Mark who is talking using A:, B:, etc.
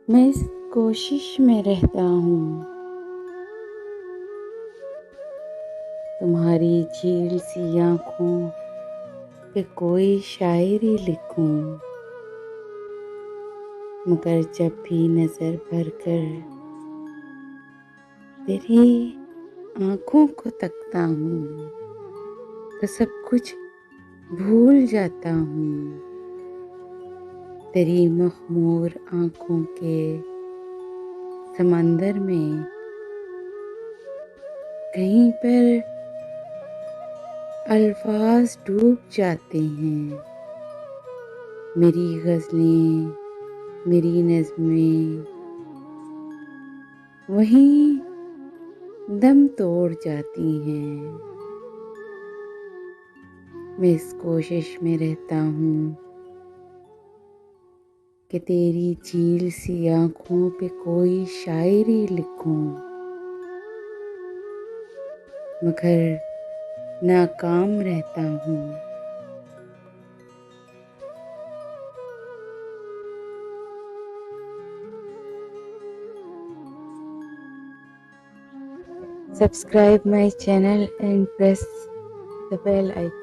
A: मैं इस कोशिश में रहता हूँ तुम्हारी झील सी आँखों पे कोई शायरी लिखूं, मगर जब भी नजर भर कर तेरी आँखों को तकता हूँ तो सब कुछ भूल जाता हूँ। तेरी मखमूर आँखों के समंदर में कहीं पर अल्फाज डूब जाते हैं। मेरी गज़लें, मेरी नज़्में वहीं दम तोड़ जाती हैं। मैं इस कोशिश में रहता हूँ कि तेरी झील सी आँखों पे कोई शायरी लिखूं, मगर नाकाम रहता हूँ। Subscribe my channel and press the bell icon.